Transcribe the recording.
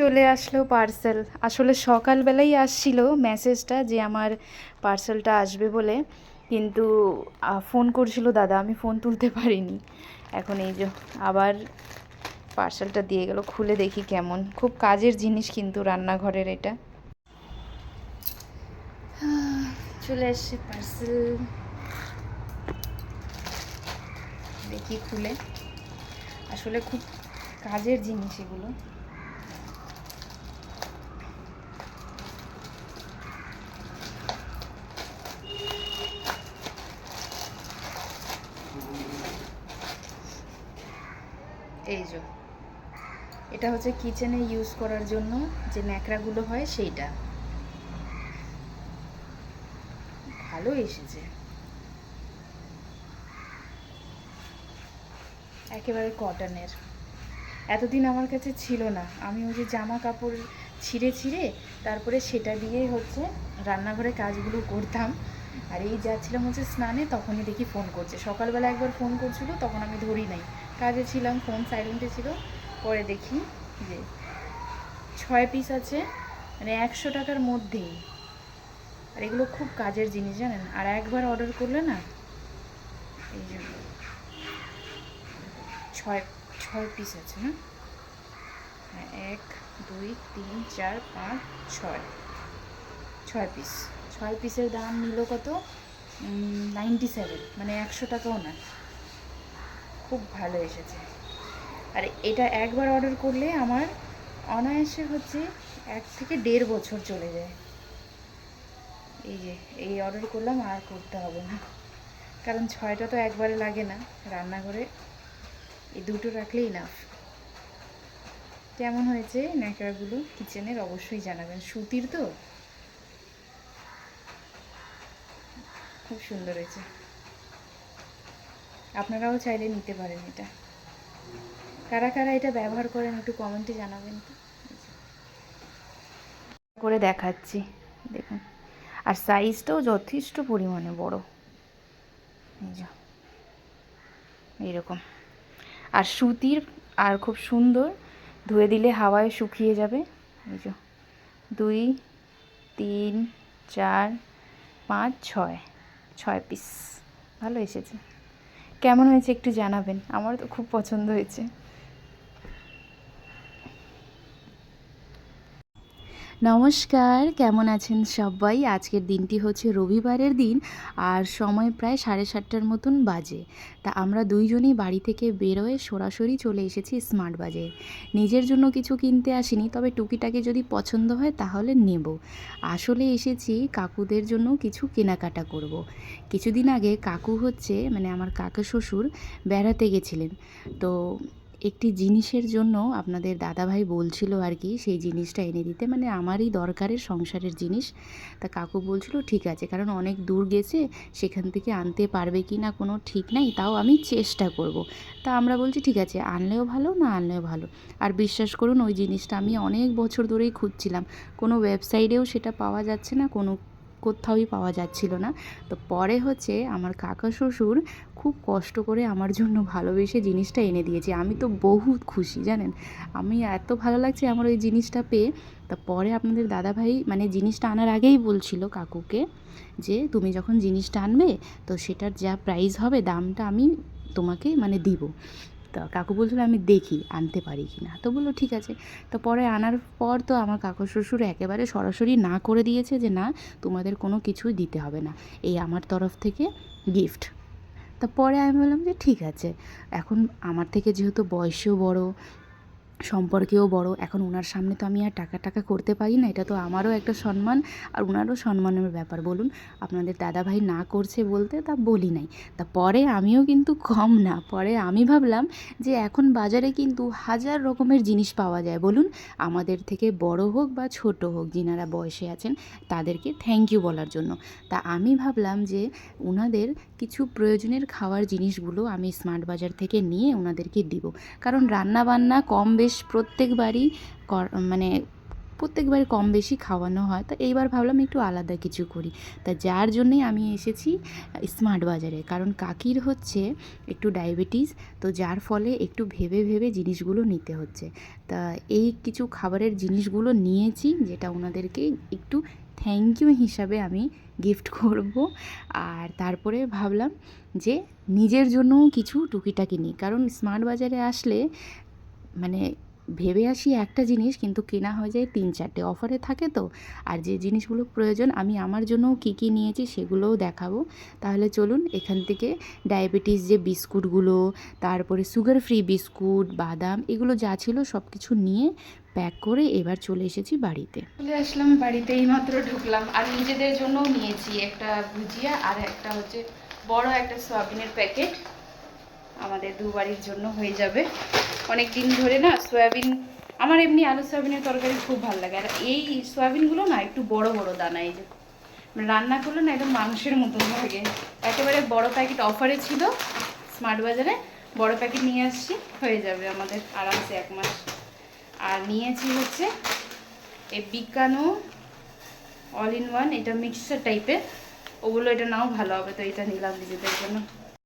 চলে আসলো পার্সেল। আসলে সকালবেলাই আসছিল মেসেজটা যে আমার পার্সেলটা আসবে বলে, কিন্তু ফোন করছিল দাদা, আমি ফোন তুলতে পারিনি। এখন এই যে আবার পার্সেলটা দিয়ে গেল, খুলে দেখি কেমন। খুব কাজের জিনিস কিন্তু রান্নাঘরের এটা। চলে এসছে পার্সেল, দেখি খুলে। আসলে খুব কাজের জিনিস এগুলো। এই যে এটা হচ্ছে কিচেনে ইউজ করার জন্য যে ন্যাকড়াগুলো হয় সেইটা। ভালো এসেছে, একেবারে কটনের। এতদিন আমার কাছে ছিল না, আমি ওই যে জামা কাপড় ছিঁড়ে ছিঁড়ে তারপরে সেটা দিয়েই হচ্ছে রান্নাঘরে কাজগুলো করতাম। আর এই যাচ্ছিলাম হচ্ছে স্নানে, তখনই দেখি ফোন করছে। সকালবেলা একবার ফোন করছিল, তখন আমি ধরি নাই, কাজে ছিলাম, ফোন সাইলেন্টে ছিল। পরে দেখি যে 6 পিস আছে, মানে 100 টাকার মধ্যেই। আর এগুলো খুব কাজের জিনিস জানেন। আর একবার অর্ডার করলে না, এই যে 6 পিস আছে না, 1 2 3 4 5 6 6 পিস। 6 পিসের দাম নিল কত, 97, মানে 100 টাকাও না। খুব ভালো এসেছে। আর এটা একবার অর্ডার করলে আমার অনায়াসে হচ্ছে 1 থেকে 1.5 বছর চলে যায়। এই যে এই অর্ডার করলাম, আর করতে হবে না, কারণ 6টা তো একবারে লাগে না রান্নাঘরে, এই দুটো রাখলেই ইনাফ। কেমন হয়েছে ন্যাকড়াগুলো কিচেনের অবশ্যই জানাবেন। সুতির তো, খুব সুন্দর হয়েছে। আপনারাও চাইলে নিতে পারেন এটা। কারা কারা এটা ব্যবহার করেন একটু কমেন্টে জানাবেন তো। করে দেখাচ্ছি, দেখুন। আর সাইজটাও যথেষ্ট পরিমাণে বড়, এই যে এইরকম। আর সুতির, আর খুব সুন্দর, ধুয়ে দিলে হাওয়ায় শুকিয়ে যাবে। এই যে 2 3 4 5 6 পিস। ভালো এসেছে। কেমন হয়েছে একটু জানাবেন, আমার তো খুব পছন্দ হয়েছে। নমস্কার, কেমন আছেন সবাই? আজকের দিনটি হচ্ছে রবিবারের দিন, আর সময় প্রায় 7:30টার মতন বাজে। তা আমরা দুইজনই বাড়ি থেকে বেরোয় সরাসরি চলে এসেছি স্মার্ট বাজারে। নিজের জন্য কিছু কিনতে আসিনি, তবে টুকিটাকি যদি পছন্দ হয় তাহলে নেব। আসলে এসেছি কাকুদের জন্য কিছু কেনাকাটা করব। কিছুদিন আগে কাকু হচ্ছে, মানে আমার কাকা শ্বশুর বেড়াতে গেছিলেন। তো একটি জিনিসের জন্য আপনাদের দাদাভাই বলছিল আর কি, সেই জিনিসটা এনে দিতে, মানে আমারই দরকারের সংসারের জিনিস। তা কাকু বলছিল ঠিক আছে, কারণ অনেক দূর গেছে, সেখান থেকে আনতে পারবে কি না কোনো ঠিক নাই, তাও আমি চেষ্টা করব। তা আমরা বলছি ঠিক আছে, আনলেও ভালো না আনলেও ভালো। আর বিশ্বাস করুন, ওই জিনিসটা আমি অনেক বছর ধরেই খুঁজছিলাম, কোনো ওয়েবসাইটেও সেটা পাওয়া যাচ্ছে না, কোনো কোথাওই পাওয়া যাচ্ছিল না। তো পরে হচ্ছে আমার কাকা শ্বশুর খুব কষ্ট করে আমার জন্য ভালোবেসে জিনিসটা এনে দিয়েছে। আমি তো বহুত খুশি জানেন, আমি এত ভালো লাগছে আমার ওই জিনিসটা পেয়ে। তা পরে আপনাদের দাদাভাই মানে জিনিসটা আনার আগেই বলছিল কাকুকে যে তুমি যখন জিনিসটা আনবে, তো সেটার যা প্রাইস হবে, দামটা আমি তোমাকে মানে দিব। তা কাকু বলছিল আমি দেখি আনতে পারি কি না। তো বললো ঠিক আছে। তো পরে আনার পর তো আমার কাকু শ্বশুর একেবারে সরাসরি না করে দিয়েছে যে না, তোমাদের কোনো কিছুই দিতে হবে না, এই আমার তরফ থেকে গিফট। তা পরে আমি বললাম যে ঠিক আছে। এখন আমার থেকে যেহেতু বয়সেও বড়, সম্পর্কেও বড়, এখন ওনার সামনে তো আমি আর টাকা টাকা করতে পারি না, এটা তো আমারও একটা সম্মান, আর ওনারও সম্মানের ব্যাপার। বলুন, আপনাদের দাদাভাই না করছে বলতে তা বলি নাই। তা পরে আমিও কিন্তু কম না, পরে আমি ভাবলাম যে এখন বাজারে কিন্তু হাজার রকমের জিনিস পাওয়া যায়, বলুন, আমাদের থেকে বড় হোক বা ছোট হোক, যিনারা বয়সে আছেন তাদেরকে থ্যাংক ইউ বলার জন্য। তা আমি ভাবলাম যে ওনাদের কিছু প্রয়োজনের খাওয়ার জিনিসগুলো আমি স্মার্ট বাজার থেকে নিয়ে ওনাদেরকে দিব। কারণ রান্না বান্না কম বেশ প্রত্যেকবারই মানে প্রত্যেকবার কম বেশি খাওয়ানো হয়, তো এইবার ভাবলাম একটু আলাদা কিছু করি। তা যার জন্যেই আমি এসেছি স্মার্ট বাজারে, কারণ কাকির হচ্ছে একটু ডায়াবেটিস, তো যার ফলে একটু ভেবে ভেবে জিনিসগুলো নিতে হচ্ছে। তা এই কিছু খাবারের জিনিসগুলো নিয়েছি, যেটা ওনাদেরকে একটু থ্যাংক ইউ হিসাবে আমি গিফট করব। আর তারপরে ভাবলাম যে নিজের জন্যও কিছু টুকিটাকি নিই, কারণ স্মার্ট বাজারে আসলে মানে ভেবে আসি একটা জিনিস, কিন্তু কেনা হয়ে যায় 3-4টে, অফারে থাকে তো। আর যে জিনিসগুলো প্রয়োজন আমি আমার জন্যও কী কী নিয়েছি সেগুলোও দেখাবো। তাহলে চলুন এখান থেকে ডায়াবেটিস যে বিস্কুটগুলো, তারপরে সুগার ফ্রি বিস্কুট, বাদাম, এগুলো যা ছিল সব কিছু নিয়ে প্যাক করে এবার চলে এসেছি বাড়িতে। চলে আসলাম বাড়িতে, এইমাত্র ঢুকলাম। আর নিজেদের জন্যও নিয়েছি একটা ভুজিয়া আর একটা হচ্ছে বড় একটা সয়াবিনের প্যাকেট, আমাদের দুবারের জন্য হয়ে যাবে। অনেক দিন ধরে না সয়াবিন, আমার এমনি আলু সয়াবিনের তরকারি খুব ভালো লাগে, আর এই সয়াবিনগুলো না একটু বড় বড় দানা, এই যে রান্না করলে না একদম মাংসের মতন লাগে। একেবারে বড় প্যাকেট অফারে ছিল স্মার্ট বাজারে, বড় প্যাকেট নিয়ে আসছি, হয়ে যাবে আমাদের আরামসে 1 মাস। আর নিয়েছি হচ্ছে এই বিকানো অল ইন ওয়ান, এটা মিক্সচার টাইপের, ওগুলো এটা নাও ভালো হবে, তো এটা নিলাম নিজেদের জন্য।